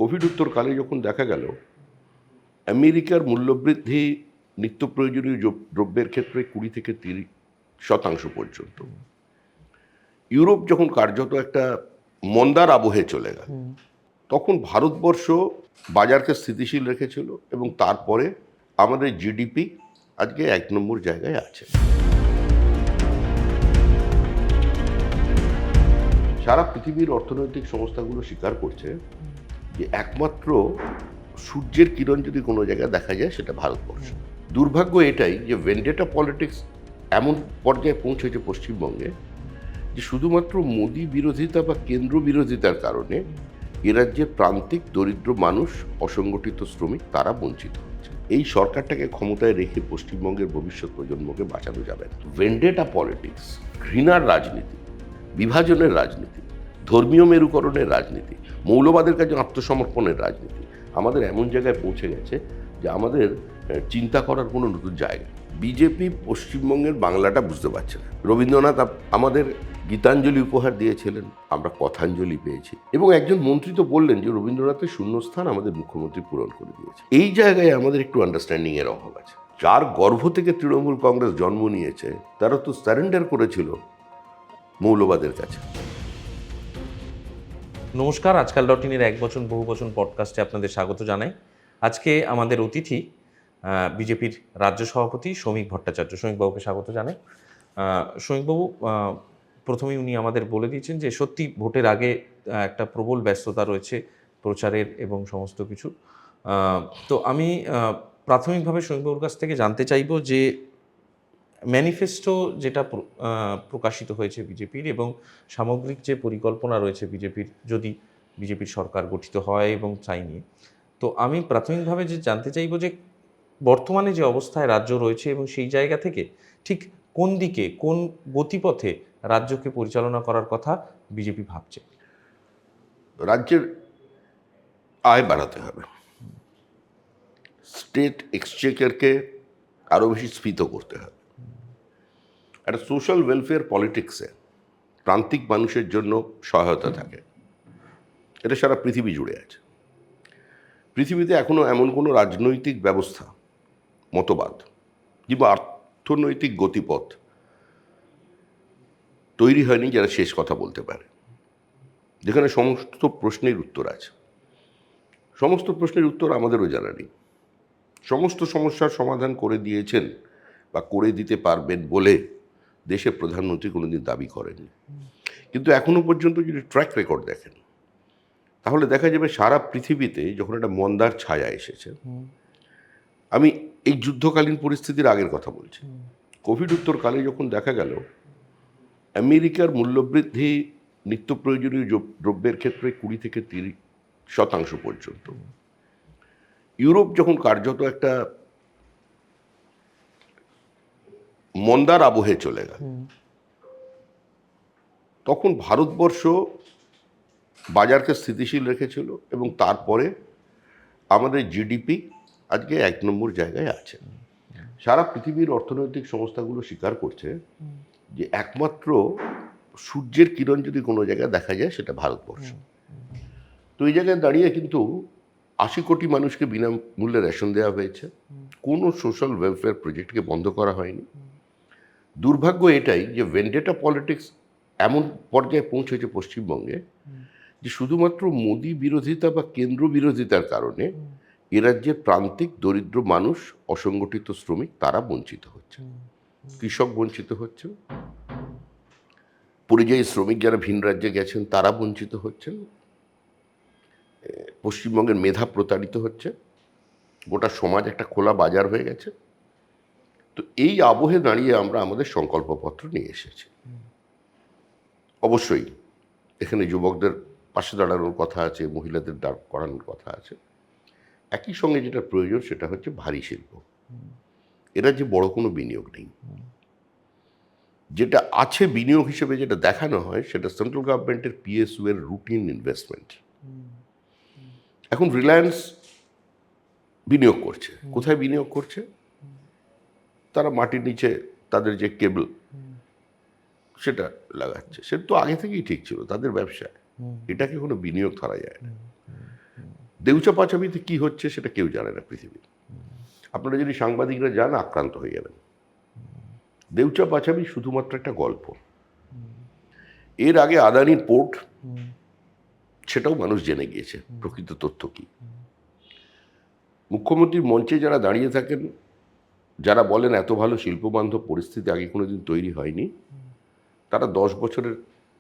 Covid উত্তরকালে যখন দেখা গেল আমেরিকার মূল্যবৃদ্ধি নিত্য প্রয়োজনীয় দ্রব্যের ক্ষেত্রে 20 থেকে 30% পর্যন্ত, ইউরোপ যখন কার্যত একটা মন্দার আবহে চলে গেল, তখন ভারতবর্ষ বাজারকে স্থিতিশীল রেখেছিল এবং তারপরে আমাদের জিডিপি আজকে 1 নম্বর জায়গায় আছে। সারা পৃথিবীর অর্থনৈতিক সংস্থাগুলো স্বীকার করছে যে একমাত্র সূর্যের কিরণ যদি কোনো জায়গায় দেখা যায় সেটা ভারতবর্ষ। দুর্ভাগ্য এটাই যে ভেন্ডেটা পলিটিক্স এমন পর্যায়ে পৌঁছেছে পশ্চিমবঙ্গে যে শুধুমাত্র মোদী বিরোধিতা বা কেন্দ্র বিরোধিতার কারণে এ রাজ্যের প্রান্তিক দরিদ্র মানুষ, অসংগঠিত শ্রমিক তারা বঞ্চিত হচ্ছে। এই সরকারটাকে ক্ষমতায় রেখে পশ্চিমবঙ্গের ভবিষ্যৎ প্রজন্মকে বাঁচানো যাবে না। ভেন্ডেটা পলিটিক্স, ঘৃণার রাজনীতি, বিভাজনের রাজনীতি, ধর্মীয় মেরুকরণের রাজনীতি, মৌলবাদের কাছে আত্মসমর্পণের রাজনীতি আমাদের এমন জায়গায় পৌঁছে গেছে যে আমাদের চিন্তা করার কোনো নতুন জায়গা। বিজেপি পশ্চিমবঙ্গের বাংলাটা বুঝতে পারছে না। রবীন্দ্রনাথ আমাদের গীতাঞ্জলি উপহার দিয়েছিলেন, আমরা কথাঞ্জলি পেয়েছি, এবং একজন মন্ত্রী তো বললেন যে রবীন্দ্রনাথের শূন্যস্থান আমাদের মুখ্যমন্ত্রী পূরণ করে দিয়েছে। এই জায়গায় আমাদের একটু আন্ডারস্ট্যান্ডিং এর অভাব আছে। যার গর্ভ থেকে তৃণমূল কংগ্রেস জন্ম নিয়েছে তারা তো সারেন্ডার করেছিল মৌলবাদের কাছে। নমস্কার, আজকাল ডট ইনের 1 বচন বহু বচন পডকাস্টে আপনাদের স্বাগত জানাই। আজকে আমাদের অতিথি বিজেপির রাজ্য সভাপতি শ্রমিক ভট্টাচার্য। শ্রমিকবাবুকে স্বাগত জানাই। শ্রমিকবাবু, প্রথমেই উনি আমাদের বলে দিয়েছেন যে সত্যি ভোটের আগে একটা প্রবল ব্যস্ততা রয়েছে প্রচারের এবং সমস্ত কিছু। তো আমি প্রাথমিকভাবে শ্রমিকবাবুর কাছ থেকে জানতে চাইব যে ম্যানিফেস্টো যেটা প্রকাশিত হয়েছে বিজেপির এবং সামগ্রিক যে পরিকল্পনা রয়েছে বিজেপির, যদি বিজেপির সরকার গঠিত হয় এবং চাই নিয়ে, তো আমি প্রাথমিকভাবে যে জানতে চাইব যে বর্তমানে যে অবস্থায় রাজ্য রয়েছে এবং সেই জায়গা থেকে ঠিক কোন দিকে, কোন গতিপথে রাজ্যকে পরিচালনা করার কথা বিজেপি ভাবছে। রাজ্যের আয় বাড়াতে হবে, স্টেট এক্সচেকারকে আরও বেশি স্ফীত করতে হবে। একটা সোশ্যাল ওয়েলফেয়ার পলিটিক্সে প্রান্তিক মানুষের জন্য সহায়তা থাকে, এটা সারা পৃথিবী জুড়ে আছে। পৃথিবীতে এখনও এমন কোনো রাজনৈতিক ব্যবস্থা, মতবাদ কিংবা অর্থনৈতিক গতিপথ তৈরি হয়নি যারা শেষ কথা বলতে পারে, যেখানে সমস্ত প্রশ্নের উত্তর আছে। সমস্ত প্রশ্নের উত্তর আমাদেরও জানা নেই। সমস্ত সমস্যার সমাধান করে দিয়েছেন বা করে দিতে পারবেন বলে দেশের প্রধানমন্ত্রী কোনোদিন দাবি করেননি। কিন্তু এখনো পর্যন্ত যদি ট্র্যাক রেকর্ড দেখেন তাহলে দেখা যাবে সারা পৃথিবীতে যখন একটা মন্দার ছায়া এসেছে, আমি এই যুদ্ধকালীন পরিস্থিতির আগের কথা বলছি, কোভিড উত্তরকালে যখন দেখা গেল আমেরিকার মূল্যবৃদ্ধি নিত্য প্রয়োজনীয় দ্রব্যের ক্ষেত্রে 20 থেকে 30% পর্যন্ত, ইউরোপ যখন কার্যত একটা মন্দার আবহে চলে গেল, তখন ভারতবর্ষ বাজারকে স্থিতিশীল রেখেছিল এবং তারপরে আমাদের জিডিপি আজকে 1 নম্বর জায়গায় আছে। সারা পৃথিবীর অর্থনৈতিক সংস্থাগুলো স্বীকার করছে যে একমাত্র সূর্যের কিরণ যদি কোনো জায়গায় দেখা যায় সেটা ভারতবর্ষ। তো এই জায়গায় দাঁড়িয়ে কিন্তু 80 কোটি মানুষকে বিনামূল্যে রেশন দেওয়া হয়েছে, কোনো সোশ্যাল ওয়েলফেয়ার প্রজেক্টকে বন্ধ করা হয়নি। দুর্ভাগ্য এটাই যে ভেন্ডেটা পলিটিক্স এমন পর্যায়ে পৌঁছেছে পশ্চিমবঙ্গে যে শুধুমাত্র মোদী বিরোধিতা বা কেন্দ্র বিরোধিতার কারণে এ রাজ্যের প্রান্তিক দরিদ্র মানুষ, অসংগঠিত শ্রমিক তারা বঞ্চিত হচ্ছে। কৃষক বঞ্চিত হচ্ছে, পরিযায়ী শ্রমিক যারা ভিন রাজ্যে গেছেন তারা বঞ্চিত হচ্ছেন, পশ্চিমবঙ্গের মেধা প্রতারিত হচ্ছে, গোটা সমাজ একটা খোলা বাজার হয়ে গেছে। তো এই আবহে দাঁড়িয়ে আমরা আমাদের সংকল্পপত্র নিয়ে এসেছি। অবশ্যই এখানে যুবকদের পাশে দাঁড়ানোর কথা আছে, মহিলাদের দাঁড় করানোর কথা আছে। একই সঙ্গে যেটা প্রয়োজন সেটা হচ্ছে ভারী শিল্প। এরা যে বড় কোনো বিনিয়োগ নেই, যেটা আছে বিনিয়োগ হিসেবে যেটা দেখানো হয় সেটা সেন্ট্রাল গভর্নমেন্টের পিএসইউ এর রুটিন ইনভেস্টমেন্ট। এখন রিলায়েন্স বিনিয়োগ করছে, কোথায় বিনিয়োগ করছে? তারা মাটির নিচে তাদের যে কেবল সেটা লাগাচ্ছে, সেটা তো আগে থেকেই ঠিক ছিল তাদের ব্যবসায়, এটাকে কোনো বিনিয়োগ ধরা যায় না। দেউচা পাচামিতে কি হচ্ছে সেটা কেউ জানে না পৃথিবীর। আপনারা যদি সাংবাদিকরা যান আক্রান্ত হয়ে যাবেন। দেউচা পাচামি শুধুমাত্র একটা গল্প। এর আগে আদানির পোর্ট, সেটাও মানুষ জেনে গিয়েছে প্রকৃত তথ্য কি। মুখ্যমন্ত্রীর মঞ্চে যারা দাঁড়িয়ে থাকেন, যারা বলেন এত ভালো শিল্পবান্ধব পরিস্থিতি আগে কোনোদিন তৈরি হয়নি, তারা 10 বছরের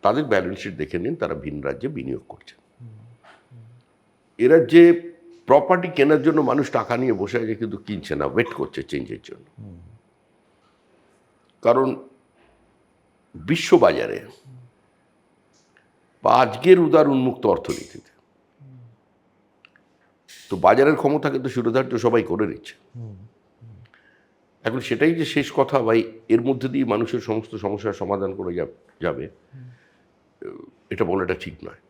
তাদের ব্যালেন্স শিট দেখে নিন, তারা ভিন রাজ্যে বিনিয়োগ করছে। এরা যে প্রপার্টি কেনার জন্য মানুষ টাকা নিয়ে বসে আছে কিন্তু কিনছে না, ওয়েট করছে চেঞ্জের জন্য। কারণ বিশ্ববাজারে বা আজকের উদার উন্মুক্ত অর্থনীতিতে তো বাজারের ক্ষমতা কিন্তু শিরোধার্য সবাই করে নিচ্ছে। এখন সেটাই যে শেষ কথা বা এর মধ্যে দিয়ে মানুষের সমস্ত সমস্যার সমাধান করে যাবে, এটা বলাটা ঠিক নয়।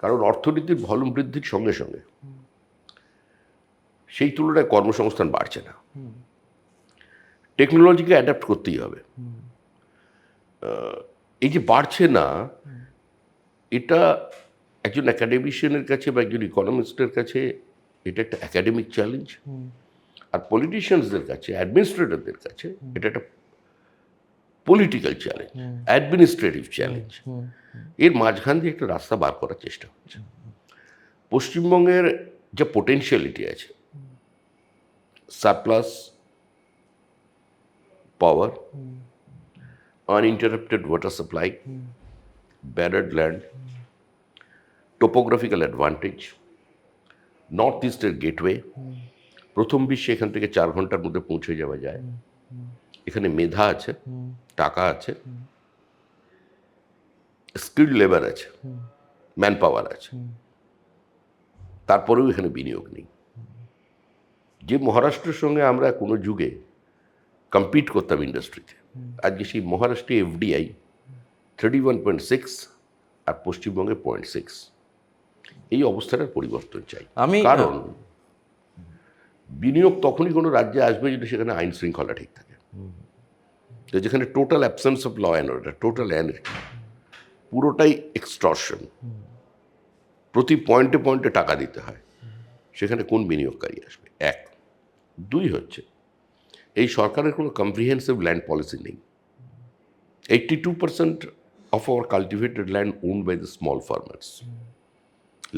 কারণ অর্থনীতির ভলিউম বৃদ্ধির সঙ্গে সঙ্গে সেই তুলনায় কর্মসংস্থান বাড়ছে না। টেকনোলজিকে অ্যাডাপ্ট করতেই হবে। এই যে বাড়ছে না, এটা একজন অ্যাকাডেমিশিয়ানের কাছে বা একজন ইকোনমিস্টের কাছে এটা একটা একাডেমিক চ্যালেঞ্জ, আর পলিটিশিয়ানসদের কাছে, অ্যাডমিনিস্ট্রেটরদের কাছে এটা একটা পলিটিক্যাল চ্যালেঞ্জ, অ্যাডমিনিস্ট্রেটিভ চ্যালেঞ্জ। এর মাঝখান দিয়ে একটা রাস্তা বার করার চেষ্টা হচ্ছে। পশ্চিমবঙ্গের যে পোটেনশিয়ালিটি আছে, সারপ্লাস পাওয়ার, uninterrupted water supply, barred land, topographical advantage, north ইস্টের গেটওয়ে, প্রথম বিশ্বে এখান থেকে 4 ঘন্টার মধ্যে পৌঁছে যাওয়া যায়। এখানে মেধা আছে, টাকা আছে, স্কিল্ড লেবার আছে, ম্যান পাওয়ার আছে, তারপরেও এখানে বিনিয়োগ নেই। যে মহারাষ্ট্রের সঙ্গে আমরা কোনো যুগে কম্পিট করতাম ইন্ডাস্ট্রিতে, আজকে সেই মহারাষ্ট্রে এফডিআই 31.6 আর পশ্চিমবঙ্গে 0.6। এই অবস্থাটার পরিবর্তন চাই। কারণ বিনিয়োগ তখনই কোনো রাজ্যে আসবে যদি সেখানে আইন শৃঙ্খলা ঠিক থাকে। তো যেখানে total absence of law and order, total anarchy, পুরোটাই এক্সটর্শন, প্রতি পয়েন্টে পয়েন্টে টাকা দিতে হয়, সেখানে কোন বিনিয়োগকারী আসবে? 1। 2 হচ্ছে এই সরকারের কোনো কম্প্রিহেন্সিভ ল্যান্ড পলিসি নেই। 82% of our cultivated land owned by the small farmers.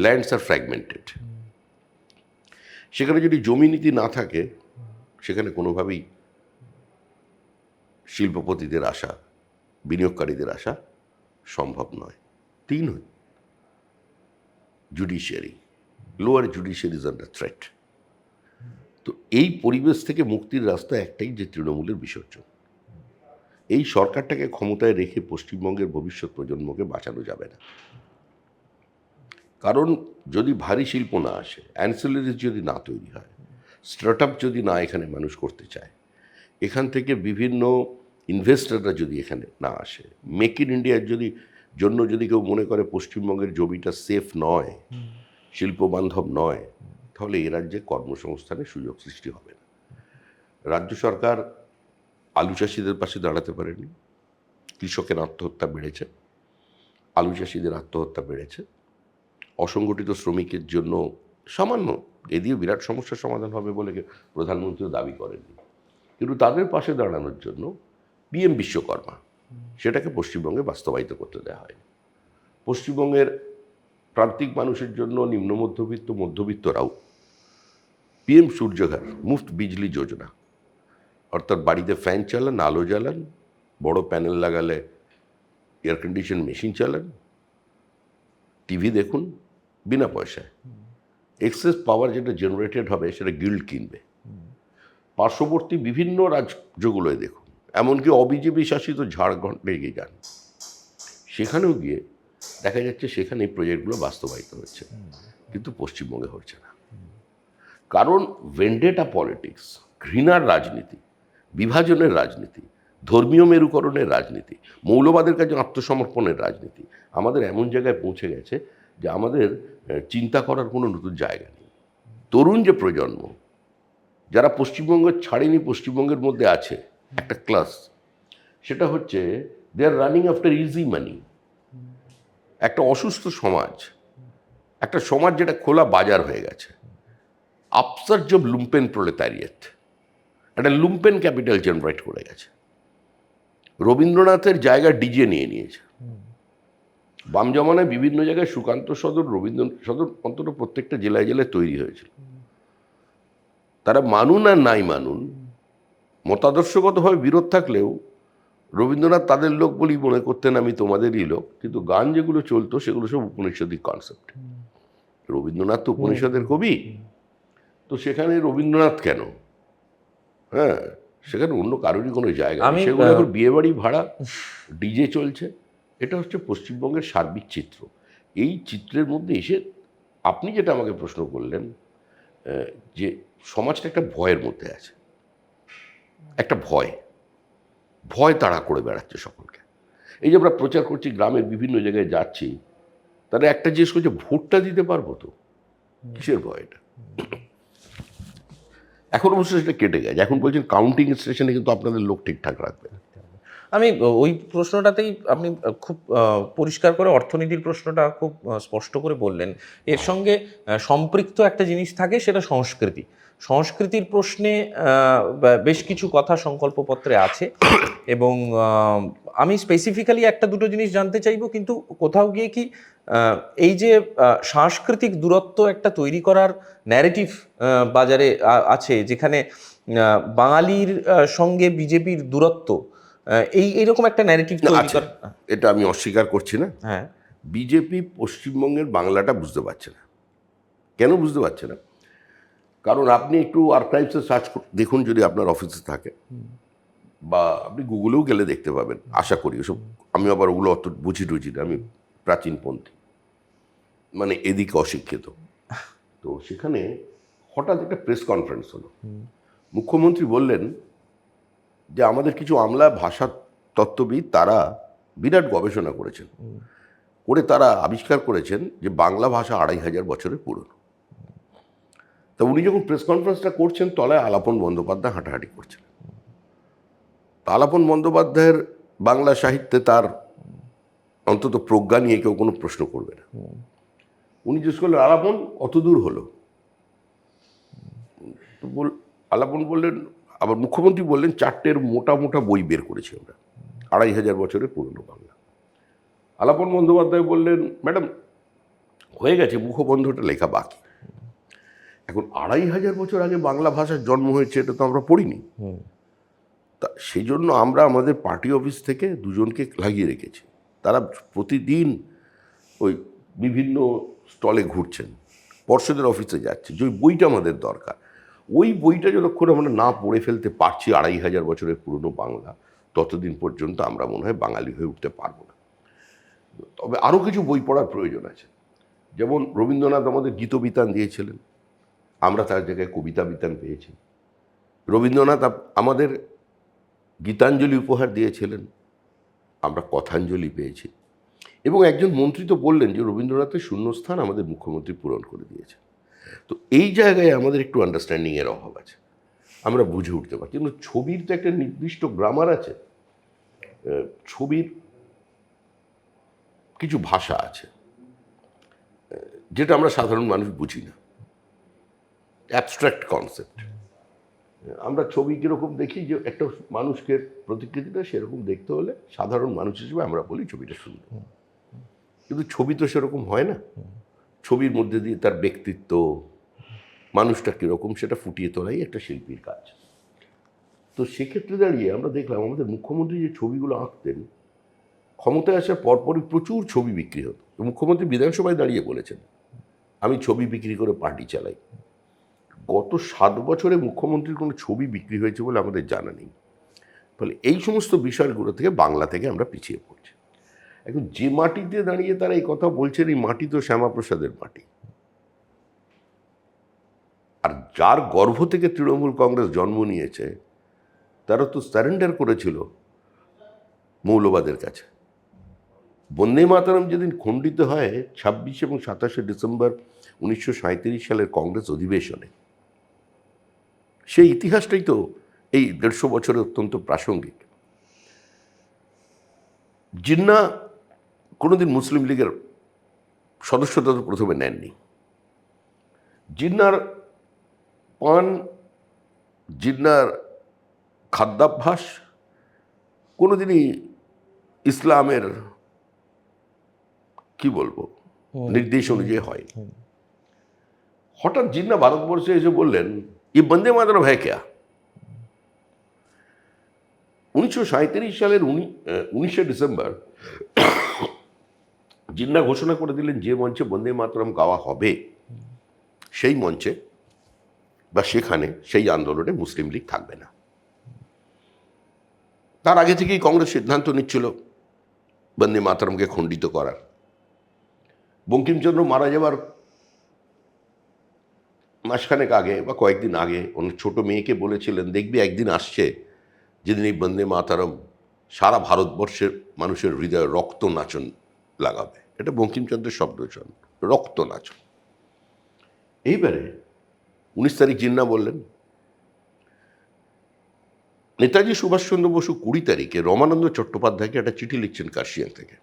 Lands are fragmented. সেখানে যদি জমি নীতি না থাকে, সেখানে কোনোভাবেই শিল্পপতিদের আসা, বিনিয়োগকারীদের আসা সম্ভব নয়। 3, judiciary, lower judiciary is under threat. তো এই পরিবেশ থেকে মুক্তির রাস্তা একটাই, যে তৃণমূলের বিসর্জন। এই সরকারটাকে ক্ষমতায় রেখে পশ্চিমবঙ্গের ভবিষ্যৎ প্রজন্মকে বাঁচানো যাবে না। কারণ যদি ভারী শিল্প না আসে, অ্যানসিলারিজ যদি না তৈরি হয়, স্টার্ট আপ যদি না এখানে মানুষ করতে চায়, এখান থেকে বিভিন্ন ইনভেস্টররা যদি এখানে না আসে, মেক ইন ইন্ডিয়ার জন্য যদি কেউ মনে করে পশ্চিমবঙ্গের জমিটা সেফ নয়, শিল্পবান্ধব নয়, তাহলে এ রাজ্যে কর্মসংস্থানের সুযোগ সৃষ্টি হবে না। রাজ্য সরকার আলু চাষিদের পাশে দাঁড়াতে পারেনি। কৃষকের আত্মহত্যা বেড়েছে, আলু চাষিদের আত্মহত্যা বেড়েছে। অসংগঠিত শ্রমিকের জন্য সামান্য, এ দিয়ে বিরাট সমস্যার সমাধান হবে বলে প্রধানমন্ত্রীও দাবি করেননি, কিন্তু তাদের পাশে দাঁড়ানোর জন্য পিএম বিশ্বকর্মা, সেটাকে পশ্চিমবঙ্গে বাস্তবায়িত করতে দেওয়া হয়নি। পশ্চিমবঙ্গের প্রান্তিক মানুষের জন্য, নিম্ন মধ্যবিত্ত, মধ্যবিত্তরাও পিএম সূর্যঘর, মুফত বিজলি যোজনা, অর্থাৎ বাড়িতে ফ্যান চালান, আলো জ্বালান, বড় প্যানেল লাগালে এয়ার কন্ডিশন মেশিন চালান, টিভি দেখুন বিনা পয়সায়। এক্সেস পাওয়ার যেটা জেনারেটেড হবে সেটা গিল্ড কিনবে। পার্শ্ববর্তী বিভিন্ন রাজ্যগুলোয় দেখুন, এমনকি অবিজেপি শাসিত ঝাড়খণ্ডে গিয়ে যান, সেখানেও গিয়ে দেখা যাচ্ছে সেখানে এই প্রজেক্টগুলো বাস্তবায়িত হচ্ছে, কিন্তু পশ্চিমবঙ্গে হচ্ছে না। কারণ ভেন্ডেটা পলিটিক্স, ঘৃণার রাজনীতি, বিভাজনের রাজনীতি, ধর্মীয় মেরুকরণের রাজনীতি, মৌলবাদের কাছে আত্মসমর্পণের রাজনীতি আমাদের এমন জায়গায় পৌঁছে গেছে যে আমাদের চিন্তা করার কোনো নতুন জায়গা নেই। তরুণ যে প্রজন্ম, যারা পশ্চিমবঙ্গ ছাড়েনি, পশ্চিমবঙ্গের মধ্যে আছে একটা ক্লাস, সেটা হচ্ছে দে আর রানিং আফটার ইজি মানি। একটা অসুস্থ সমাজ, একটা সমাজ যেটা খোলা বাজার হয়ে গেছে, আপসার্জ অফ লুম্পেন প্রলেতারিয়েট, একটা লুম্পেন ক্যাপিটাল জেনারেট করে গেছে। রবীন্দ্রনাথের জায়গা ডিজে নিয়ে নিয়েছে। বাম জমানায় বিভিন্ন জায়গায় সুকান্ত সদন, রবীন্দ্র সদন অন্তত প্রত্যেকটা জেলায় জেলায় তৈরি হয়েছিল। তারা মানুন আর নাই মানুন, মতাদর্শগতভাবে বিরোধ থাকলেও রবীন্দ্রনাথ তাদের লোক বলেই মনে করতেন, আমি তোমাদেরই লোক। কিন্তু গান যেগুলো চলতো সেগুলো সব উপনিষদিক কনসেপ্ট। রবীন্দ্রনাথ তো উপনিষদের কবি, তো সেখানে রবীন্দ্রনাথ কেন? হ্যাঁ, সেখানে অন্য কারোরই কোনো জায়গা নেই। সেগুলো এখন বিয়ে বাড়ি ভাড়া, ডিজে চলছে। এটা হচ্ছে পশ্চিমবঙ্গের সার্বিক চিত্র। এই চিত্রের মধ্যে এসে আপনি যেটা আমাকে প্রশ্ন করলেন, যে সমাজটা একটা ভয়ের মধ্যে আছে, একটা ভয় তাড়া করে বেড়াচ্ছে সকলকে। এই যে আমরা প্রচার করছি, গ্রামের বিভিন্ন জায়গায় যাচ্ছি, তারা একটা জিনিস করছে, ভোটটা দিতে পারবো তো? কিসের ভয় এটা? এখন অবশ্য সেটা কেটে গেছে। এখন বলছেন কাউন্টিং স্টেশনে কিন্তু আপনাদের লোক ঠিকঠাক রাখবে। আমি ওই প্রশ্নটাতেই আপনি খুব পরিষ্কার করে অর্থনীতির প্রশ্নটা খুব স্পষ্ট করে বললেন। এর সঙ্গে সম্পৃক্ত একটা জিনিস থাকে, সেটা সংস্কৃতি। সংস্কৃতির প্রশ্নে বেশ কিছু কথা সংকল্পপত্রে আছে এবং আমি স্পেসিফিক্যালি একটা দুটো জিনিস জানতে চাইবো, কিন্তু কোথাও গিয়ে কি এই যে সাংস্কৃতিক দূরত্ব একটা তৈরি করার ন্যারেটিভ বাজারে আছে, যেখানে বাঙালির সঙ্গে বিজেপির দূরত্ব, এইরকম একটা ন্যারেটিভ তৈরি করা। এটা আমি অস্বীকার করছি না। হ্যাঁ, বিজেপি পশ্চিমবঙ্গের বাংলাটা বুঝতে পারছে না। কেন বুঝতে পারছে না? কারণ আপনি একটু আর্কাইভসে সার্চ দেখুন, যদি আপনার অফিসে থাকে, বা আপনি গুগলেও গেলে দেখতে পাবেন, আশা করি। ওসব আমি আবার ওগুলো অত বুঝি টুঝি না, আমি প্রাচীনপন্থী, মানে এদিকে অশিক্ষিত। তো সেখানে হঠাৎ একটা প্রেস কনফারেন্স হলো। মুখ্যমন্ত্রী বললেন যে আমাদের কিছু আমলা ভাষা তত্ত্ববিদ, তারা বিরাট গবেষণা করেছেন, করে তারা আবিষ্কার করেছেন যে বাংলা ভাষা 2500 বছরের পুরনো। তা উনি যখন প্রেস কনফারেন্সটা করছেন, তলায় আলাপন বন্দ্যোপাধ্যায় হাঁটাহাঁটি করছেন। আলাপন বন্দ্যোপাধ্যায়ের বাংলা সাহিত্যে তার অন্তত প্রজ্ঞা নিয়ে কেউ কোনো প্রশ্ন করবে না। উনি জিজ্ঞেস করলেন, আলাপন কত দূর হলো? তো আলাপন বললেন, আবার মুখ্যমন্ত্রী বললেন, 4টের মোটা মোটা বই বের করেছি আমরা, 2500 বছরের পুরনো বাংলা। আলাপন বন্দ্যোপাধ্যায় বললেন, ম্যাডাম হয়ে গেছে, মুখবন্ধটা লেখা বাকি। এখন 2500 বছর আগে বাংলা ভাষার জন্ম হয়েছে, এটা তো আমরা পড়িনি। তা সেই জন্য আমরা আমাদের পার্টি অফিস থেকে দুজনকে লাগিয়ে রেখেছি। তারা প্রতিদিন ওই বিভিন্ন স্টলে ঘুরছেন, পর্ষদের অফিসে যাচ্ছে, যে ওই বইটা আমাদের দরকার। ওই বইটা যতক্ষণ আমরা না পড়ে ফেলতে পারছি 2500 বছরের পুরনো বাংলা, ততদিন পর্যন্ত আমরা মনে হয় বাঙালি হয়ে উঠতে পারবো না। তবে আরও কিছু বই পড়ার প্রয়োজন আছে। যেমন রবীন্দ্রনাথ আমাদের গীতবিতান দিয়েছিলেন, আমরা তার জায়গায় কবিতা বিতান পেয়েছি। রবীন্দ্রনাথ আমাদের গীতাঞ্জলি উপহার দিয়েছিলেন, আমরা কথাঞ্জলি পেয়েছি। এবং একজন মন্ত্রী তো বললেন যে রবীন্দ্রনাথের শূন্যস্থান আমাদের মুখ্যমন্ত্রী পূরণ করে দিয়েছে। তো এই জায়গায় আমাদের একটু আন্ডারস্ট্যান্ডিংয়ের অভাব আছে, আমরা বুঝে উঠতে পারছি। কিন্তু ছবির তো একটা নির্দিষ্ট গ্রামার আছে, ছবির কিছু ভাষা আছে যেটা আমরা সাধারণ মানুষ বুঝি না, অ্যাবস্ট্রাক্ট কনসেপ্ট। আমরা ছবি কীরকম দেখি, যে একটা মানুষকে প্রতিকৃতিটা সেরকম দেখতে হলে সাধারণ মানুষ হিসেবে আমরা বলি ছবিটা সুন্দর, কিন্তু ছবি তো সেরকম হয় না। ছবির মধ্যে দিয়ে তার ব্যক্তিত্ব, মানুষটা কীরকম, সেটা ফুটিয়ে তোলাই একটা শিল্পীর কাজ। তো সেক্ষেত্রে দাঁড়িয়ে আমরা দেখলাম আমাদের মুখ্যমন্ত্রী যে ছবিগুলো আঁকতেন, ক্ষমতায় আসার পরপরই প্রচুর ছবি বিক্রি হতো। মুখ্যমন্ত্রী বিধানসভায় দাঁড়িয়ে বলেছেন, আমি ছবি বিক্রি করে পার্টি চালাই। গত 7 বছরে মুখ্যমন্ত্রীর কোনো ছবি বিক্রি হয়েছে বলে আমাদের জানা নেই। ফলে এই সমস্ত বিষয়গুলো থেকে বাংলা থেকে আমরা পিছিয়ে পড়ছি। এখন যে মাটিতে দাঁড়িয়ে তারা এই কথা বলছেন, এই মাটি তো শ্যামাপ্রসাদের মাটি। আর যার গর্ভ থেকে তৃণমূল কংগ্রেস জন্ম নিয়েছে, তারা তো সারেন্ডার করেছিল মৌলবাদের কাছে। বন্দে মাতরম যেদিন খণ্ডিত হয় 26 এবং 27 ডিসেম্বর 1937 সালের কংগ্রেস অধিবেশনে, সেই ইতিহাসটাই তো এই 150 বছরে অত্যন্ত প্রাসঙ্গিক। জিন্না কোনোদিন মুসলিম লীগের সদস্যতা তো প্রথমে নেননি। জিন্নার পান, জিন্নার খাদ্যাভ্যাস কোনোদিনই ইসলামের কি বলবো নির্দেশ অনুযায়ী হয়। হঠাৎ জিন্না ভারতবর্ষে এসে বললেন ये বন্দে মাতরম है क्या। 1937 সালের 19শে ডিসেম্বর জিন্না ঘোষণা করে দিলেন যে মঞ্চে বন্দে মাতরম গাওয়া হবে সেই মঞ্চে বা সেখানে সেই আন্দোলনে মুসলিম লীগ থাকবে না। তার আগে থেকেই কংগ্রেস সিদ্ধান্ত নিচ্ছিল বন্দে মাতরমকে খণ্ডিত করার। বঙ্কিমচন্দ্র মারা যাবার মাসখানেক আগে বা কয়েকদিন আগে ওনার ছোট মেয়েকে বলেছিলেন, দেখবি একদিন আসছে যেদিন এই বন্দে মাতরম সারা ভারতবর্ষের মানুষের হৃদয়ে রক্ত নাচন লাগাবে। এটা বঙ্কিমচন্দ্রের শব্দচন, রক্ত নাচন। এইবারে 19 তারিখ জিন্না বললেন। নেতাজি সুভাষচন্দ্র বসু 20 তারিখে রমানন্দ চট্টোপাধ্যায়কে একটা চিঠি লিখছেন কার্শিয়াং থেকে,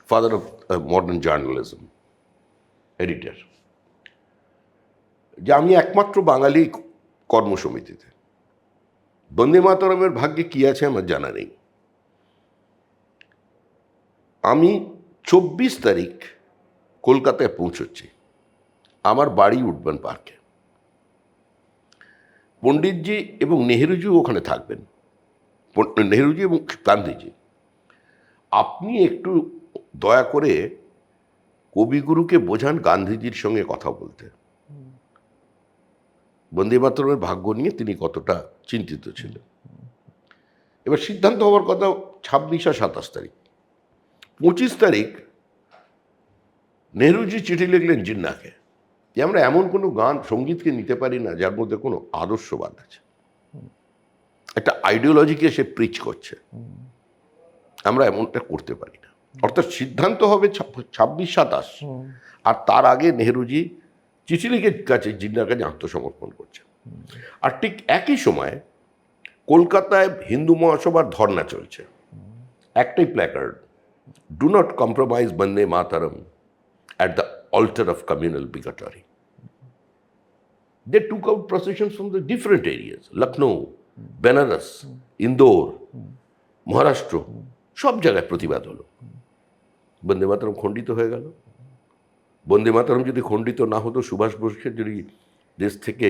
father of modern journalism, editor, যে আমি একমাত্র বাঙালি কর্মসমিতিতে, বন্দে মাতরমের ভাগ্যে কি আছে আমার জানা নেই। আমি 24 তারিখ কলকাতায় পৌঁছচ্ছি, আমার বাড়ি উডবার্ন পার্কে। পণ্ডিতজি এবং নেহেরুজিও ওখানে থাকবেন, নেহেরুজি এবং গান্ধীজি। আপনি একটু দয়া করে কবিগুরুকে বোঝান গান্ধীজির সঙ্গে কথা বলতে। বন্দে মাতরমের ভাগ্য নিয়ে তিনি কতটা চিন্তিত ছিলেন। এবার সিদ্ধান্ত হওয়ার কথা 26 আর 27 তারিখ। 25 তারিখ নেহরুজি চিঠি লিখলেন জিন্নাকে যে আমরা এমন কোনো গান সঙ্গীতকে নিতে পারি না যার মধ্যে কোনো আদর্শবাদ আছে, একটা আইডিওলজিকে সে প্রিচ করছে, আমরা এমনটা করতে পারি না। অর্থাৎ সিদ্ধান্ত হবে 26-27, আর তার আগে নেহরুজি চিঠি লিখে কাছে জিন্নার কাছে আত্মসমর্পণ করছে। আর ঠিক একই সময় কলকাতায় হিন্দু মহাসভার ধর্ণা চলছে, একটাই placard, do not compromise Vande Mataram at the altar of communal bigotry. They took out processions from the different areas, Lucknow, Benares, Indore, Maharashtra, সব জায়গায় প্রতিবাদ হলো। বন্দে মাতরম খণ্ডিত হয়ে গেল। বন্দে মাতরম যদি খণ্ডিত না হতো, সুভাষ বোসকে যদি দেশ থেকে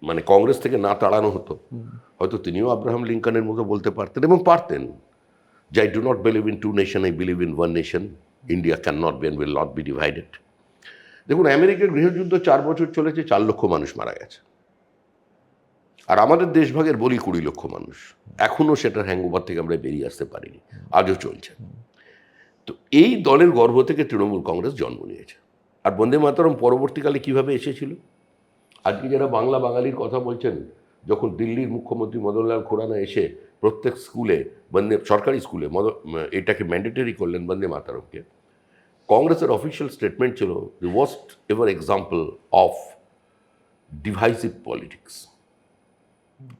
মানে কংগ্রেস থেকে না তাড়ানো হতো, হয়তো তিনিও আব্রাহাম লিঙ্কনের মতো বলতে পারতেন, এবং পারতেন যে I do not believe in two nations, I believe in one nation. India cannot be and will not be divided. দেখুন, আমেরিকার গৃহযুদ্ধ 4 বছর চলেছে, 4 লক্ষ মানুষ মারা গেছে। আর আমাদের দেশভাগের বলি 20 লক্ষ মানুষ। এখনও সেটার হ্যাংওভার থেকে আমরা বেরিয়ে আসতে পারিনি, আজও চলছে। তো এই দলের গর্ভ থেকে তৃণমূল কংগ্রেস জন্ম নিয়েছে। আর বন্দে মাতরম পরবর্তীকালে কিভাবে এসেছিল? আজকে যারা বাংলা বাঙালির কথা বলছেন, যখন দিল্লির মুখ্যমন্ত্রী মদনলাল খুরানা এসে প্রত্যেক স্কুলে সরকারি স্কুলে এটাকে ম্যান্ডেটরি করলেন বন্দে মাতরমকে, কংগ্রেসের অফিসিয়াল স্টেটমেন্ট ছিল the worst ever example of divisive politics.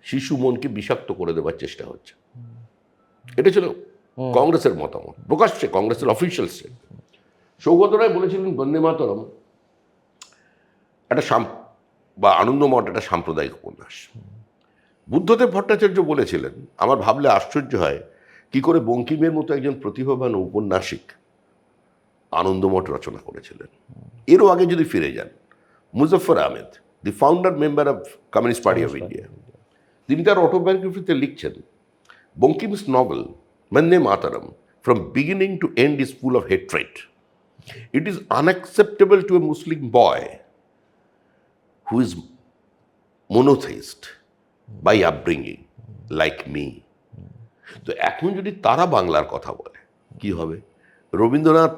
শিশু মনকে বিষাক্ত করে দেওয়ার চেষ্টা হচ্ছে, এটা ছিল কংগ্রেসের মতামত, প্রকাশ্যে কংগ্রেসের অফিসিয়াল স্টেটমেন্ট। সৌগত রায় বলেছিলেন বন্দে মাতরম একটা বা আনন্দমঠ একটা সাম্প্রদায়িক উপন্যাস। বুদ্ধদেব ভট্টাচার্য বলেছিলেন, আমার ভাবলে আশ্চর্য হয় কি করে বঙ্কিমের মতো একজন প্রতিভাবান ঔপন্যাসিক আনন্দমঠ রচনা করেছিলেন। এরও আগে যদি ফিরে যান, Muzaffar Ahmed, the founder member of communist party of India, তিনি তার অটোবায়োগ্রাফিতে লিখছেন, Bankim's novel Bande Mataram from beginning to end is full of hatred. It is unacceptable to a Muslim boy who is monotheist by upbringing like me. তো এখন যদি তারা বাংলার কথা বলে কি হবে? রবীন্দ্রনাথ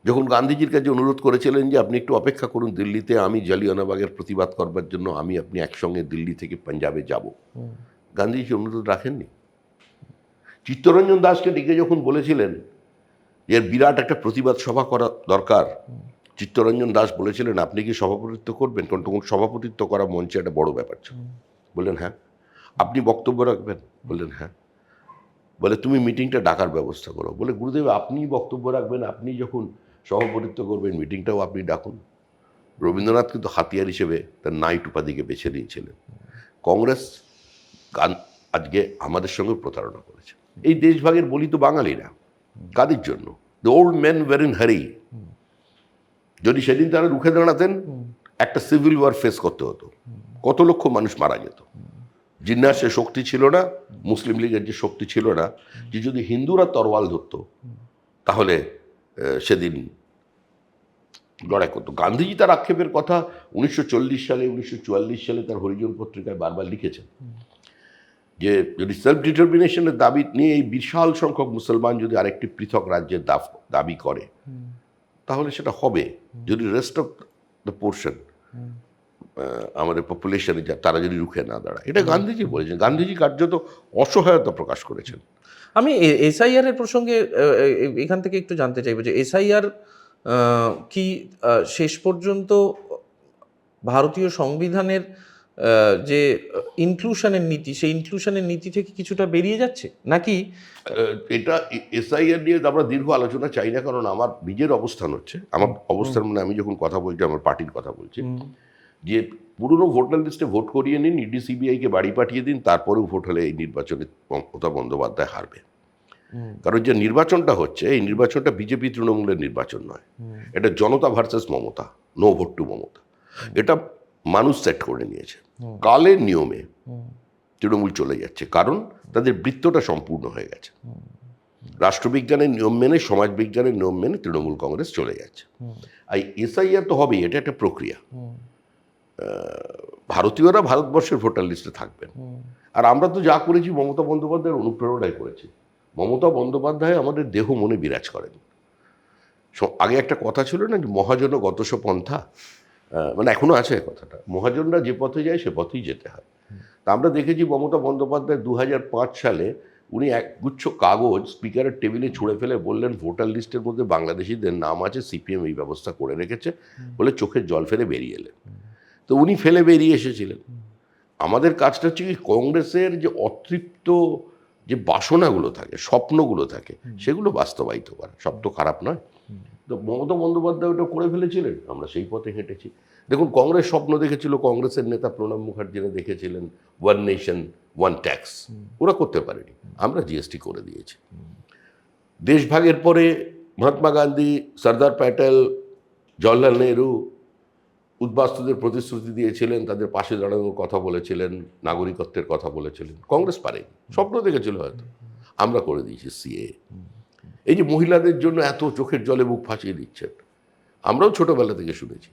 যখন গান্ধীজির কাছে অনুরোধ করেছিলেন যে আপনি একটু অপেক্ষা করুন দিল্লিতে, আমি জালিয়ানওয়ালাবাগের প্রতিবাদ করবার জন্য আমি আপনি একসঙ্গে দিল্লি থেকে পাঞ্জাবে যাব, গান্ধীজি অনুরোধ রাখেননি। চিত্তরঞ্জন দাসকে ডেকে যখন বলেছিলেন এর বিরাট একটা প্রতিবাদ সভা করা দরকার, চিত্তরঞ্জন দাস বলেছিলেন আপনি কি সভাপতিত্ব করবেন? কারণ তখন সভাপতিত্ব করা মঞ্চে একটা বড় ব্যাপার ছিল। বললেন হ্যাঁ। আপনি বক্তব্য রাখবেন? বললেন হ্যাঁ। বলে তুমি মিটিংটা ডাকার ব্যবস্থা করো। বলে গুরুদেব আপনি বক্তব্য রাখবেন, আপনি যখন সভাপতিত্ব করবেন, মিটিংটাও আপনি ডাকুন। রবীন্দ্রনাথ কিন্তু হাতিয়ার হিসেবে তার নাইট উপাধিকে বেছে নিয়েছিলেন। কংগ্রেস আজকে আমাদের সঙ্গে প্রতারণা করেছে। এই দেশভাগের বলি তো বাঙালিরা, কাদের জন্য? The old main war in হারি। যদি সেদিন তারা রুখে দাঁড়াতেন, একটা সিভিল ওয়ার ফেস করতে হতো, কত লক্ষ মানুষ মারা যেত। জিন্নার সে শক্তি ছিল না, মুসলিম লীগের যে শক্তি ছিল না, যে যদি হিন্দুরা তরোয়াল ধরত তাহলে সেদিন লড়াই করতো। গান্ধীজি তার আক্ষেপের কথা 1940 সালে 1944 সালে তার হরিজন পত্রিকায় বারবার লিখেছেন যে যদি সেলফ ডিটারমিনেশনের দাবি নিয়ে এই বিশাল সংখ্যক মুসলমান যদি আরেকটি পৃথক রাজ্যের দাবি করে তাহলে সেটা হবে যদি রেস্ট অফ দ্য পোর্শন আমাদের পপুলেশনে তারা যদি রুখে না দাঁড়ায়। এটা গান্ধীজি বলেছেন। গান্ধীজি কার্যত অসহায়তা প্রকাশ করেছেন। আমি এসআইআর এর প্রসঙ্গে এখান থেকে একটু জানতে চাইবো যে এসআইআর কি শেষ পর্যন্ত ভারতীয় সংবিধানের যে ইনক্লুশনের নীতি, সেই ইনক্লুশনের নীতি থেকে কিছুটা বেরিয়ে যাচ্ছে নাকি? এটা এসআইআর নিয়ে আমরা দীর্ঘ আলোচনা চাই না, কারণ আমার নিজের অবস্থান হচ্ছে, আমার অবস্থান মানে আমি যখন কথা বলছি আমার পার্টির কথা বলছি, যে পুরনো ভোটার লিস্টে ভোট করিয়ে নিন, ইডি সিবিআইকে বাড়ি পাঠিয়ে দিন, তারপরেও ভোট হলে এই নির্বাচনে মমতা বন্দ্যোপাধ্যায় হারবে। কারণ যে নির্বাচনটা হচ্ছে এই নির্বাচনটা বিজেপি তৃণমূলের নির্বাচন নয়, এটা Janata versus Mamata, no vote to Mamata. এটা মানুষ সেট করে নিয়েছে। কালের নিয়মে তৃণমূল চলে যাচ্ছে, কারণ তাদের বৃত্তটা সম্পূর্ণ হয়ে গেছে। রাষ্ট্রবিজ্ঞানের নিয়ম মেনে, সমাজবিজ্ঞানের নিয়ম মেনে তৃণমূল কংগ্রেস চলে যাচ্ছে। আর এসআইআর তো হবেই, এটা একটা প্রক্রিয়া। ভারতীয়রা ভারতবর্ষের ভোটার লিস্টে থাকবেন। আর আমরা তো যা করেছি মমতা বন্দ্যোপাধ্যায়ের অনুপ্রেরণায় করেছি। মমতা বন্দ্যোপাধ্যায় আমাদের দেহ মনে বিরাজ করেন। আগে একটা কথা ছিল না, যে মহাজন গতস পন্থা, মানে এখনো আছে কথাটা, মহাজনরা যে পথে যায় সে পথেই যেতে হয়। তা আমরা দেখেছি মমতা বন্দ্যোপাধ্যায় 2005 সালে উনি একগুচ্ছ কাগজ স্পিকারের টেবিলে ছুঁড়ে ফেলে বললেন ভোটার লিস্টের মধ্যে বাংলাদেশিদের নাম আছে, সিপিএম এই ব্যবস্থা করে রেখেছে বলে চোখের জল ফেলে বেরিয়ে এলেন। তো উনি ফেলে বেরিয়ে এসেছিলেন। আমাদের কাজটা হচ্ছে কি, কংগ্রেসের যে অতৃপ্ত যে বাসনাগুলো থাকে, স্বপ্নগুলো থাকে, সেগুলো বাস্তবায়িত করা। সব তো খারাপ নয়। তো মমতা বন্দ্যোপাধ্যায় ওটা করে ফেলেছিলেন, আমরা সেই পথে হেঁটেছি। দেখুন, কংগ্রেস স্বপ্ন দেখেছিল, কংগ্রেসের নেতা প্রণব মুখার্জিরা দেখেছিলেন ওয়ান নেশন ওয়ান ট্যাক্স, ওরা করতে পারেনি, আমরা জিএসটি করে দিয়েছি। দেশভাগের পরে মহাত্মা গান্ধী, সর্দার প্যাটেল, জওহরলাল নেহরু উদ্বাস্তুদের প্রতিশ্রুতি দিয়েছিলেন, তাদের পাশে দাঁড়ানোর কথা বলেছিলেন, নাগরিকত্বের কথা বলেছিলেন। কংগ্রেস পারেনি, স্বপ্ন দেখেছিল হয়তো, আমরা করে দিয়েছি সিএ। এই যে মহিলাদের জন্য এত চোখের জলে বুক ফাঁসিয়ে দিচ্ছেন, আমরাও ছোটবেলা থেকে শুনেছি,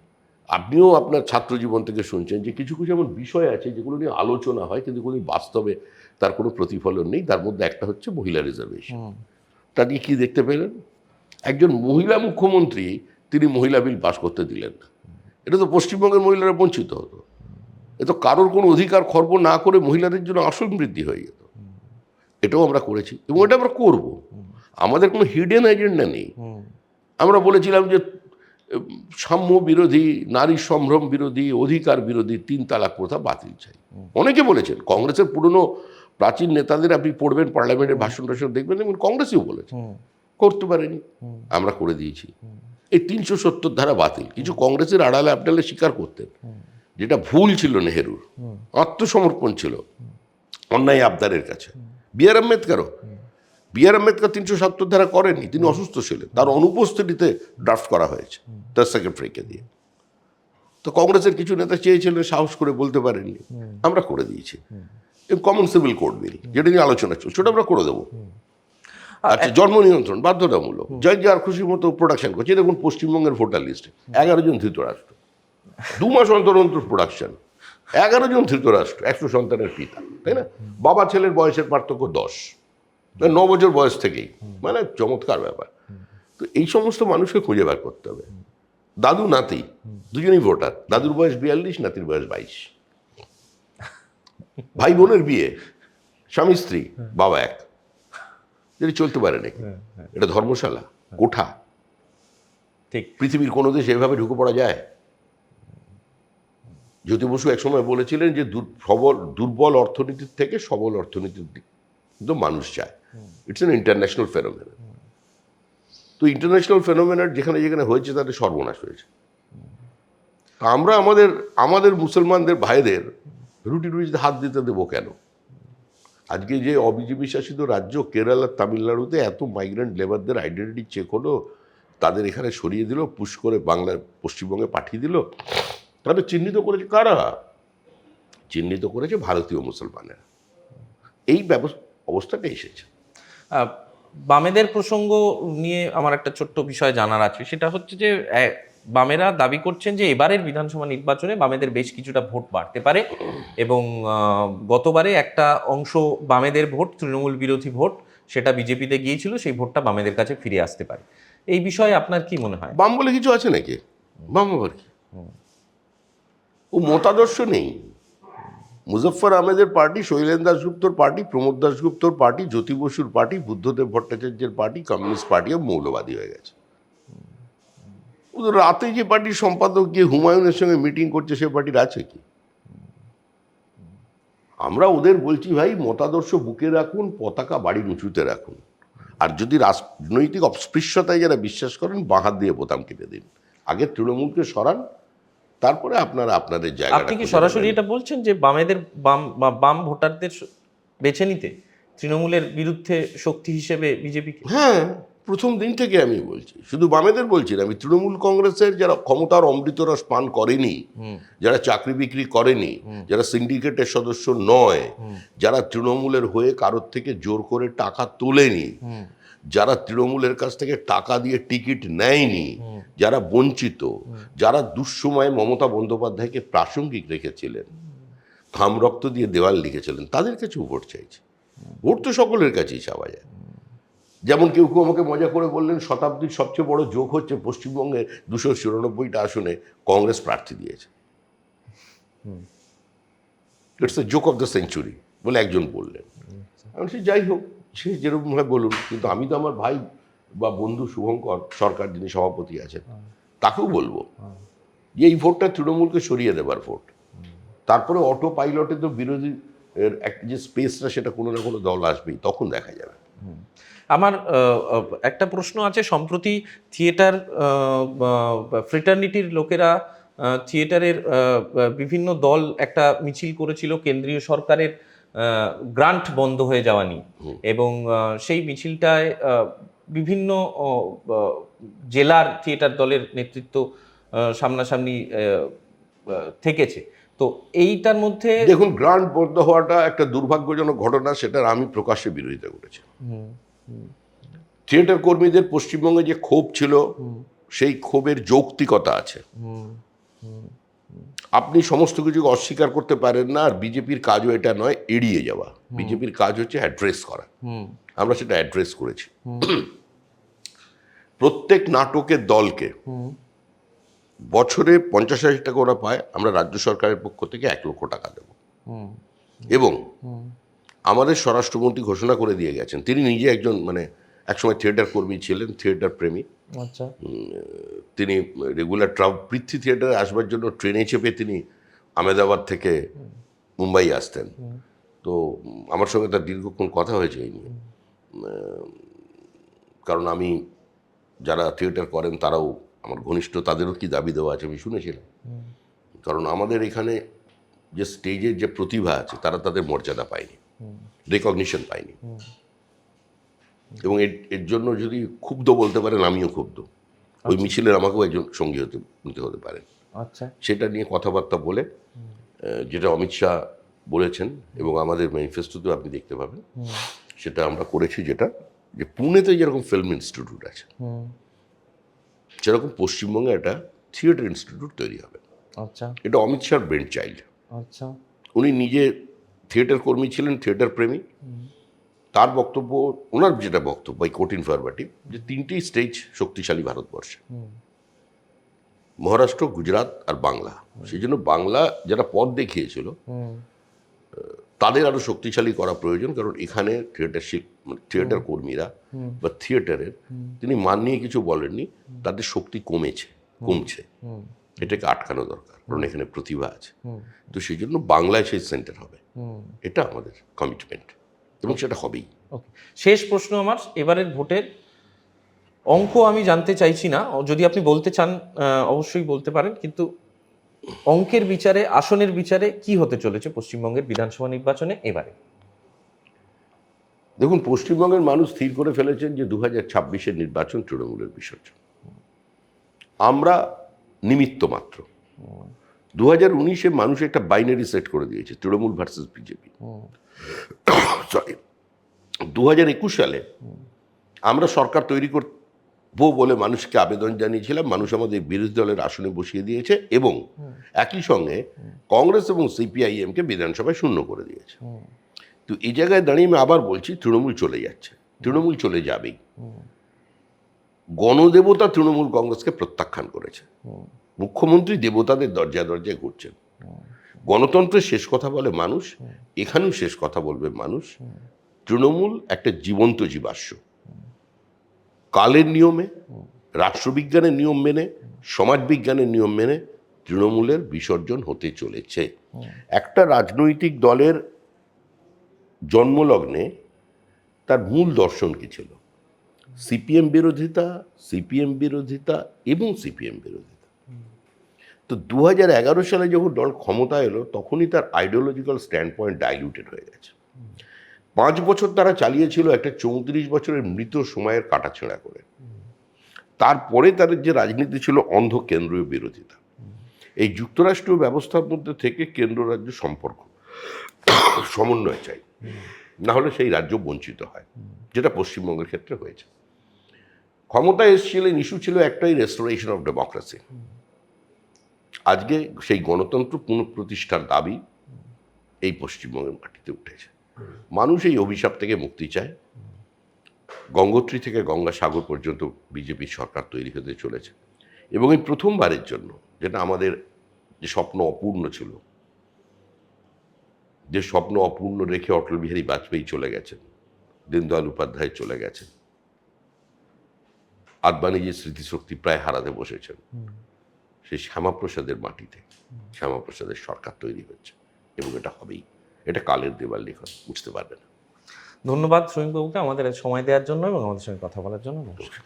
আপনিও আপনার ছাত্র জীবন থেকে শুনছেন যে কিছু কিছু এমন বিষয় আছে যেগুলো নিয়ে আলোচনা হয় কিন্তু কোনো বাস্তবে তার কোনো প্রতিফলন নেই। তার মধ্যে একটা হচ্ছে মহিলা রিজার্ভেশন। তা দিয়ে কী দেখতে পেলেন? একজন মহিলা মুখ্যমন্ত্রী, তিনি মহিলা বিল পাস করতে দিলেন না। এটা তো পশ্চিমবঙ্গের মহিলারা বঞ্চিত হতো। এ তো কারোর কোনো অধিকার খর্ব না করে মহিলাদের জন্য আসন বৃদ্ধি হয়ে যেত। এটাও আমরা করেছি এবং এটা আমরা করব। আমাদের কোনো হিডেন এজেন্ডা নেই। আমরা বলেছিলাম যে সাম্য বিরোধী, নারী সম্ভ্রম বিরোধী, অধিকার বিরোধী 3 তালাক প্রথা বাতিল চাই। অনেকে বলেছেন, কংগ্রেসের পুরনো প্রাচীন নেতাদের আপনি পড়বেন, পার্লামেন্টের ভাষণ টাষণ দেখবেন, এবং কংগ্রেসেও বলেছে, করতে পারেনি, আমরা করে দিয়েছি। এই 370 ধারা বাতিল। কিছু কংগ্রেসের আড়ালে আপনালে স্বীকার করতেন, যেটা ভুল ছিল নেহেরুর, আত্মসমর্পণ ছিল অন্যায় আবদারের কাছে। বি.আর. আম্বেদকরও, বি.আর. আম্বেদকর 370 ধারা করেননি, তিনি অসুস্থ ছিলেন, তার অনুপস্থিতিতে ড্রাফট করা হয়েছে তার সেক্রেটারিকে দিয়ে। তো কংগ্রেসের কিছু নেতা চেয়েছিলেন, সাহস করে বলতে পারেননি, আমরা করে দিয়েছি। কমন সিভিল কোড বিল, যেটা নিয়ে আলোচনা চলছে, সেটা আমরা করে দেবো। আচ্ছা, জন্ম নিয়ন্ত্রণ বাধ্যতামূলক, যার খুশি মতো প্রোডাকশন করছে। দেখুন পশ্চিমবঙ্গের ভোটার লিস্টে 11 জন ধৃতরাষ্ট্র, 2 মাস অন্তর অন্তর প্রোডাকশন, 11 জন ধৃতরাষ্ট্র, 100 সন্তানের পিতা, তাই না? বাবা ছেলের বয়সের পার্থক্য 10, 9 বছর বয়স থেকেই, মানে চমৎকার ব্যাপার। তো এই সমস্ত মানুষকে খুঁজে বার করতে হবে। দাদু নাতি দুজনেই ভোটার, দাদুর বয়স 42, নাতির বয়স 22। ভাই বোনের বিয়ে, স্বামী স্ত্রী, বাবা এক, যদি চলতে পারে নাকি? এটা ধর্মশালা, কোঠা? ঠিক। পৃথিবীর কোনো দেশে এভাবে ঢুকে পড়া যায়? জ্যোতি বসু একসময় বলেছিলেন যে দুর্বল অর্থনীতির থেকে সবল অর্থনীতির দিক কিন্তু মানুষ চায়। It's an international phenomenon. তো ইন্টারন্যাশনাল ফেনোমেনার যেখানে যেখানে হয়েছে তাদের সর্বনাশ হয়েছে। তা আমরা আমাদের মুসলমানদের ভাইদের রুটি রুটিতে হাত দিতে দেবো কেন? আজকে যে অবিজেপি শাসিত রাজ্য কেরালা তামিলনাড়ুতে এত মাইগ্রেন্ট লেবারদের আইডেন্টিটি চেক হলো, তাদের এখানে সরিয়ে দিল, পুশ করে বাংলার পশ্চিমবঙ্গে পাঠিয়ে দিল। তাদের চিহ্নিত করেছে কারা? চিহ্নিত করেছে ভারতীয় মুসলমানেরা। এই অবস্থাটা এসেছে। বামেদের প্রসঙ্গ নিয়ে আমার একটা ছোট্ট বিষয় জানার আছে, সেটা হচ্ছে যে বামেরা দাবি করছেন যে এবারের বিধানসভা নির্বাচনে বামেদের বেশ কিছুটা ভোট বাড়তে পারে, এবং গতবারে একটা অংশ বামেদের ভোট, তৃণমূল বিরোধী ভোট, সেটা বিজেপিতে গিয়েছিল, সেই ভোটটা বামেদের কাছে ফিরে আসতে পারে। এই বিষয়ে আপনার কি মনে হয়? বাম বলে কিছু আছে নাকি? বাম আবার কি? ও মতাদর্শ নেই। মুজফ্ফর আহমেদের পার্টি, শৈলেন দাশগুপ্তর পার্টি, প্রমোদ দাশগুপ্তর পার্টি, জ্যোতি বসুর পার্টি, বুদ্ধদেব ভট্টাচার্যের পার্টি, কমিউনিস্ট পার্টিও মৌলবাদী হয়ে গেছে। রাতে যে পার্টির সম্পাদক গিয়ে হুমায়ুনের সঙ্গে মিটিং করছে, সে পার্টির আছে কি? আমরা ওদের বলছি, ভাই মতাদর্শ বুকে রাখুন, পতাকা বাড়ির উঁচুতে রাখুন। আর যদি রাজনৈতিক অস্পৃশ্যতায় যারা বিশ্বাস করেন, বাঁ হাত দিয়ে বোতাম কেটে দিন। আগে তৃণমূলকে সরান, তারপরে আপনারা আপনাদের জায়গা। আপনি কি সরাসরি এটা বলছেন যে বামেদের বাম ভোটারদের বেছে নিতে তৃণমূলের বিরুদ্ধে শক্তি হিসেবে বিজেপিকে? হ্যাঁ, প্রথম দিন থেকে আমি বলছি, শুধু বামেদের বলছি না, আমি তৃণমূল কংগ্রেসের যারা ক্ষমতার অমৃতরস পান করেনি, যারা চাকরি বিক্রি করেনি, যারা সিন্ডিকেটের সদস্য নয়, যারা তৃণমূলের হয়ে কারোর থেকে জোর করে টাকা তোলেনি, যারা তৃণমূলের কাছ থেকে টাকা দিয়ে টিকিট নেয়নি, যারা বঞ্চিত, যারা দুঃসময়ে মমতা বন্দ্যোপাধ্যায়কে প্রাসঙ্গিক রেখেছিলেন, ঘাম রক্ত দিয়ে দেওয়াল লিখেছিলেন, তাদের কাছেও ভোট চাইছে। ভোট তো সকলের কাছেই চাওয়া যায়। যেমন কেউ কেউ আমাকে মজা করে বললেন, শতাব্দীর সবচেয়ে বড় যোগ হচ্ছে পশ্চিমবঙ্গে 294টা আসনে কংগ্রেস প্রার্থী দিয়েছে। It's a joke of the century বলে একজন বললেন। আমি সে যাই হোক, সে যেরকম হয় বলুন, কিন্তু আমি তো আমার ভাই বা বন্ধু শুভঙ্কর সরকার, যিনি সভাপতি আছেন, তাকেও বলবো যে এই ভোটটা তৃণমূলকে সরিয়ে দেবার ভোট। তারপরে অটো পাইলটে তো বিরোধী এর একটা যে স্পেসটা, সেটা কোনো না কোনো দল আসবেই, তখন দেখা যাবে। আমার একটা প্রশ্ন আছে। সম্প্রতি থিয়েটার ফ্রেটার্নিটির লোকেরা থিয়েটারের বিভিন্ন দল একটা মিছিল করেছিল কেন্দ্রীয় সরকারের গ্রান্ট বন্ধ হয়ে যাওয়া নিয়ে, এবং সেই মিছিলটায় বিভিন্ন জেলার থিয়েটার দলের নেতৃত্ব সামনাসামনি থেকেছে। তো এইটার মধ্যে দেখুন, গ্রান্ট বন্ধ হওয়াটা একটা দুর্ভাগ্যজনক ঘটনা, সেটার আমি প্রকাশ্যে বিরোধিতা করেছি। থিয়েটার কর্মীদের পশ্চিমবঙ্গে যে ক্ষোভ ছিল, সেই ক্ষোভের যৌক্তিকতা আছে। আপনি সমস্ত কিছুকে অস্বীকার করতে পারেন না, আর বিজেপির কাজও এটা নয় এড়িয়ে যাওয়া। বিজেপির কাজ হচ্ছে অ্যাড্রেস করা। আমরা সেটা অ্যাড্রেস করেছি। প্রত্যেক নাটকের দলকে বছরে 50,000 টাকা ওরা পায়, আমরা রাজ্য সরকারের পক্ষ থেকে 1 লক্ষ টাকা দেব। এবং আমাদের স্বরাষ্ট্রমন্ত্রী ঘোষণা করে দিয়ে গেছেন, তিনি নিজে একজন একসময় থিয়েটার কর্মী ছিলেন, থিয়েটার প্রেমী। তিনি রেগুলার পৃথ্বী থিয়েটারে আসবার জন্য ট্রেনে চেপে তিনি আহমেদাবাদ থেকে মুম্বাই আসতেন। তো আমার সঙ্গে তার দীর্ঘক্ষণ কথা হয়েছে এই নিয়ে, কারণ আমি যারা থিয়েটার করেন তারাও আমার ঘনিষ্ঠ, তাদেরও কি দাবি দেওয়া আছে আমি শুনেছিলাম। কারণ আমাদের এখানে যে স্টেজের যে প্রতিভা আছে, তারা তাদের মর্যাদা পায়নি, রেকগনিশন পায়নি। এবং এর জন্য যদি ক্ষুব্ধ বলতে পারেন, আমিও ক্ষুব্ধ। ওই মিছিলের আমাকেও একজন সঙ্গী হতে পারেন। সেটা নিয়ে কথাবার্তা বলে, যেটা অমিত শাহ বলেছেন এবং আমাদের ম্যানিফেস্টোতেও আপনি দেখতে পাবেন, সেটা আমরা করেছি। যেটা যে পুনেতে যেরকম ফিল্ম ইনস্টিটিউট আছে, সেরকম পশ্চিমবঙ্গে একটা থিয়েটার ইনস্টিটিউট তৈরি হবে। এটা অমিত শাহর ব্রেন চাইল্ড। উনি নিজে থিয়েটার কর্মী ছিলেন, থিয়েটার প্রেমী। তার বক্তব্য, ওনার যেটা বক্তব্য, এই কোট ইনফরমেটিভ, যে 3টি স্টেজ শক্তিশালী ভারতবর্ষে, মহারাষ্ট্র, গুজরাট আর বাংলা। সেই জন্য বাংলা যারা পথ দেখিয়েছিল, তাদের আরো শক্তিশালী করা প্রয়োজন। কারণ এখানে থিয়েটার কর্মীরা বা থিয়েটারের, তিনি মান নিয়ে কিছু বলেননি, তাদের শক্তি কমছে। এটাকে আটকানো দরকার, কারণ এখানে প্রতিভা আছে। তো সেই জন্য বাংলায় সেই সেন্টার হবে, এটা আমাদের কমিটমেন্ট, এবং সেটা হবেই। শেষ প্রশ্ন আমার, এবারের ভোটের অঙ্ক আমি জানতে চাইছি না, যদি আপনি বলতে চান অবশ্যই বলতে পারেন, কিন্তু অঙ্কের বিচারে, আসনের বিচারে কি হতে চলেছে পশ্চিমবঙ্গের বিধানসভা নির্বাচনে এবারে? দেখুন, পশ্চিমবঙ্গের মানুষ স্থির করে ফেলেছেন যে 2026-এর নির্বাচন তৃণমূলের বিসর্জন। আমরা নিমিত্ত মাত্র। 2019-এ মানুষ একটা বাইনারি সেট করে দিয়েছে, তৃণমূল ভার্সেস বিজেপি। সরি, 2021 সালে আমরা সরকার তৈরি করবো বলে মানুষকে আবেদন জানিয়েছিলাম, মানুষ আমাদের বিরোধী দলের আসনে বসিয়ে দিয়েছে এবং একই সঙ্গে কংগ্রেস এবং সিপিআইএমকে বিধানসভায় শূন্য করে দিয়েছে। তো এই জায়গায় দাঁড়িয়ে আমি আবার বলছি, তৃণমূল চলে যাচ্ছে, তৃণমূল চলে যাবেই। গণদেবতা তৃণমূল কংগ্রেসকে প্রত্যাখ্যান করেছে, মুখ্যমন্ত্রী দেবতাদের দরজায় দরজায় ঘুরছেন। গণতন্ত্রের শেষ কথা বলে মানুষ, এখানেও শেষ কথা বলবে মানুষ। তৃণমূল একটা জীবন্ত জীবাশ্ম, কালের নিয়মে, রাষ্ট্রবিজ্ঞানের নিয়ম মেনে, সমাজবিজ্ঞানের নিয়ম মেনে তৃণমূলের বিসর্জন হতে চলেছে। একটা রাজনৈতিক দলের জন্মলগ্নে তার মূল দর্শন কি ছিল? সিপিএম বিরোধিতা এবং সিপিএম বিরোধিতা। তো 2011 সালে যখন দল ক্ষমতা এলো, তখনই তার আইডিওলজিক্যাল স্ট্যান্ড পয়েন্ট ডাইলিউটেড হয়ে গেছে। 5 বছর তারা চালিয়েছিল একটা 34 বছরের মৃত সময়ের কাটাছেঁড়া করে। তারপরে তাদের যে রাজনীতি ছিল অন্ধ কেন্দ্রীয় বিরোধিতা। এই যুক্তরাষ্ট্রীয় ব্যবস্থার মধ্যে থেকে কেন্দ্র রাজ্য সম্পর্ক সমন্বয় চাই, না হলে সেই রাজ্য বঞ্চিত হয়, যেটা পশ্চিমবঙ্গের ক্ষেত্রে হয়েছে। ক্ষমতায় এসেছিলেন, ইস্যু ছিল একটাই, রেস্টোরেশন অফ ডেমোক্রেসি। আজকে সেই গণতন্ত্র পুনঃপ্রতিষ্ঠার দাবি এই পশ্চিমবঙ্গের মাটিতে উঠেছে। মানুষ এই অভিশাপ থেকে মুক্তি চায়। গঙ্গোত্রী থেকে গঙ্গাসাগর পর্যন্ত বিজেপি সরকার তৈরি হতে চলেছে এবং এই প্রথমবারের জন্য, যেটা আমাদের যে স্বপ্ন অপূর্ণ ছিল, যে স্বপ্ন অপূর্ণ রেখে অটল বিহারী বাজপেয়ী চলে গেছেন, দীনদয়াল উপাধ্যায় চলে গেছেন, আদবানিজির স্মৃতিশক্তি প্রায় হারাতে বসেছেন, সেই শ্যামাপ্রসাদের মাটিতে শ্যামাপ্রসাদের সরকার তৈরি হচ্ছে এবং এটা হবেই। এটা কালের দেওয়াল লিখন, বুঝতে পারবে না। ধন্যবাদ শ্রমিকবাবুকে আমাদের সময় দেওয়ার জন্য এবং আমাদের সঙ্গে কথা বলার জন্য। নমস্কার।